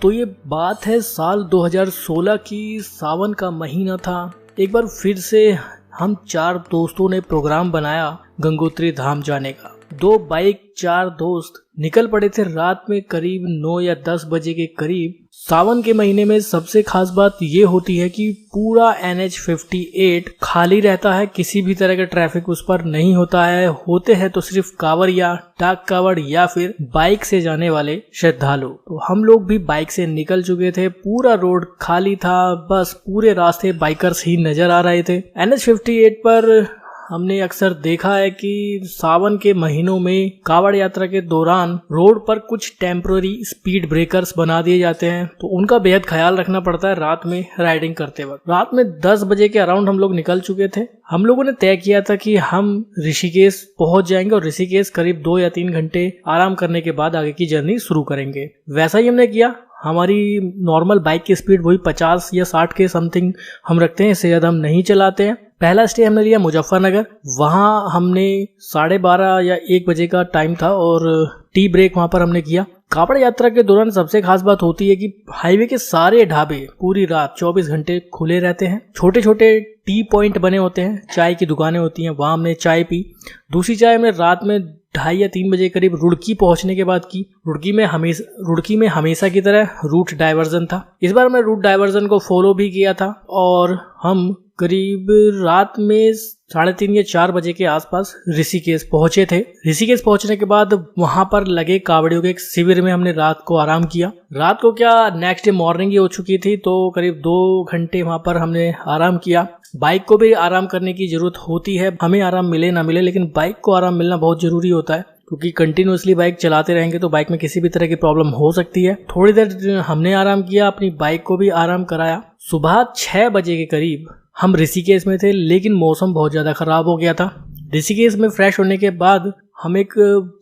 तो ये बात है साल 2016 की, सावन का महीना था। एक बार फिर से हम 4 दोस्तों ने प्रोग्राम बनाया गंगोत्री धाम जाने का। 2 बाइक 4 दोस्त निकल पड़े थे रात में करीब 9 या 10 बजे के करीब। सावन के महीने में सबसे खास बात ये होती है कि पूरा NH 58 खाली रहता है, किसी भी तरह का ट्रैफिक उस पर नहीं होता है। होते हैं तो सिर्फ कांवड़िया, डाक कांवड़ या फिर बाइक से जाने वाले श्रद्धालु। तो हम लोग भी बाइक से निकल चुके थे, पूरा रोड खाली था, बस पूरे रास्ते बाइकर्स ही नजर आ रहे थे। NH 58 पर हमने अक्सर देखा है कि सावन के महीनों में कांवड़ यात्रा के दौरान रोड पर कुछ टेम्पररी स्पीड ब्रेकर्स बना दिए जाते हैं, तो उनका बेहद ख्याल रखना पड़ता है रात में राइडिंग करते वक्त। रात में 10 बजे के अराउंड हम लोग निकल चुके थे। हम लोगों ने तय किया था कि हम ऋषिकेश पहुंच जाएंगे और ऋषिकेश करीब 2 या 3 घंटे आराम करने के बाद आगे की जर्नी शुरू करेंगे। वैसा ही हमने किया। हमारी नॉर्मल बाइक की स्पीड वही 50 या 60 के समथिंग हम रखते हैं, इससे ज्यादा हम नहीं चलाते हैं। पहला स्टे हमने लिया मुजफ्फरनगर। वहां हमने 12:30 या 1 बजे का टाइम था और टी ब्रेक वहां पर हमने किया। कांवड़ यात्रा के दौरान सबसे खास बात होती है कि हाईवे के सारे ढाबे पूरी रात 24 घंटे खुले रहते हैं। छोटे छोटे टी पॉइंट बने होते हैं, चाय की दुकानें होती हैं, वहां हमने चाय पी। दूसरी चाय हमने रात में 2:30 या 3 बजे करीब रुड़की पहुंचने के बाद की। रुड़की में हमेशा की तरह रूट डाइवर्जन था। इस बार हमने रूट डाइवर्जन को फॉलो भी किया था और हम करीब रात में 3:30 या 4 बजे के आसपास ऋषिकेश पहुंचे थे। ऋषिकेश पहुंचने के बाद वहां पर लगे कांवड़ियों के एक शिविर में हमने रात को आराम किया। रात को क्या, नेक्स्ट डे मॉर्निंग ही हो चुकी थी, तो करीब 2 घंटे वहां पर हमने आराम किया। बाइक को भी आराम करने की जरूरत होती है, हमें आराम मिले ना मिले, लेकिन बाइक को आराम मिलना बहुत जरूरी होता है, क्योंकि कंटिन्यूअसली बाइक चलाते रहेंगे तो बाइक में किसी भी तरह की प्रॉब्लम हो सकती है। थोड़ी देर हमने आराम किया, अपनी बाइक को भी आराम कराया। सुबह 6 बजे के करीब हम ऋषिकेश में थे, लेकिन मौसम बहुत ज्यादा खराब हो गया था। ऋषिकेश में फ्रेश होने के बाद हम एक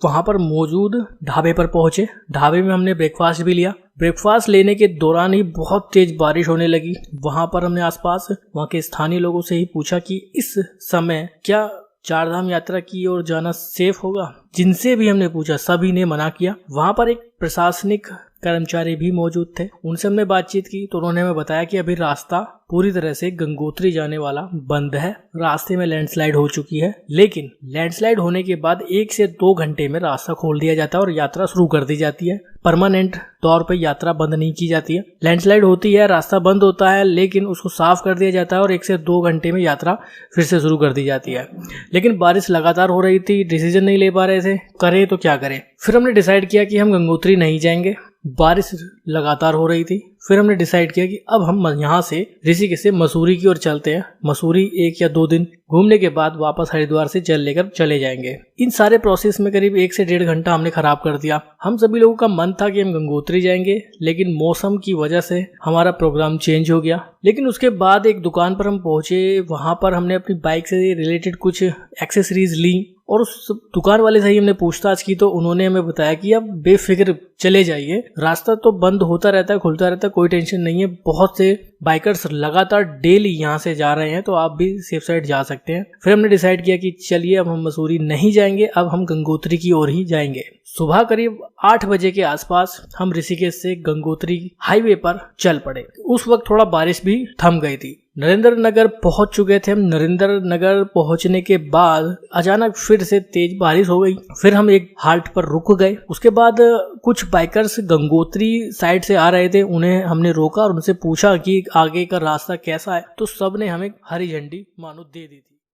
वहां पर मौजूद ढाबे पर पहुंचे। ढाबे में हमने ब्रेकफास्ट भी लिया। ब्रेकफास्ट लेने के दौरान ही बहुत तेज बारिश होने लगी। वहां पर हमने आसपास वहां के स्थानीय लोगों से ही पूछा कि इस समय क्या 4 धाम यात्रा की ओर जाना सेफ होगा। जिनसे भी हमने पूछा सभी ने मना किया। वहां पर एक प्रशासनिक कर्मचारी भी मौजूद थे, उनसे हमने बातचीत की तो उन्होंने हमें बताया कि अभी रास्ता पूरी तरह से गंगोत्री जाने वाला बंद है। रास्ते में लैंडस्लाइड हो चुकी है, लेकिन लैंडस्लाइड होने के बाद 1 से 2 घंटे में रास्ता खोल दिया जाता है और यात्रा शुरू कर दी जाती है। परमानेंट तौर पे यात्रा बंद नहीं की जाती है। लैंडस्लाइड होती है, रास्ता बंद होता है, लेकिन उसको साफ कर दिया जाता है और 1 से 2 घंटे में यात्रा फिर से शुरू कर दी जाती है। लेकिन बारिश लगातार हो रही थी, डिसीजन नहीं ले पा रहे थे, करें तो क्या करें। फिर हमने डिसाइड किया कि हम गंगोत्री नहीं जाएंगे। बारिश लगातार हो रही थी। फिर हमने डिसाइड किया कि अब हम यहाँ से ऋषिकेश से मसूरी की ओर चलते हैं। मसूरी 1 या 2 दिन घूमने के बाद वापस हरिद्वार से जल लेकर चले जाएंगे। इन सारे प्रोसेस में करीब 1 से 1.5 घंटा हमने खराब कर दिया। हम सभी लोगों का मन था कि हम गंगोत्री जाएंगे, लेकिन मौसम की वजह से हमारा प्रोग्राम चेंज हो गया। लेकिन उसके बाद एक दुकान पर हम पहुंचे, वहां पर हमने अपनी बाइक से रिलेटेड कुछ एक्सेसरीज ली और उस दुकान वाले से ही हमने पूछताछ की, तो उन्होंने हमें बताया कि आप बेफिक्र चले जाइए, रास्ता तो बंद होता रहता है, खुलता रहता है, कोई टेंशन नहीं है। बहुत से बाइकर्स लगातार डेली यहाँ से जा रहे हैं, तो आप भी सेफ साइड जा सकते हैं। फिर हमने डिसाइड किया कि चलिए अब हम मसूरी नहीं जाएंगे, अब हम गंगोत्री की ओर ही जाएंगे। सुबह करीब 8 बजे के आसपास हम ऋषिकेश से गंगोत्री हाईवे पर चल पड़े। उस वक्त थोड़ा बारिश भी थम गई थी। नरेंद्र नगर पहुंच चुके थे हम। नरेंद्र नगर पहुंचने के बाद अचानक फिर से तेज बारिश हो गई। फिर हम एक हाल्ट पर रुक गए। उसके बाद कुछ बाइकर्स गंगोत्री साइड से आ रहे थे, उन्हें हमने रोका और उनसे पूछा कि आगे का रास्ता कैसा है, तो सबने हमें हरी झंडी मानो दे दी थी।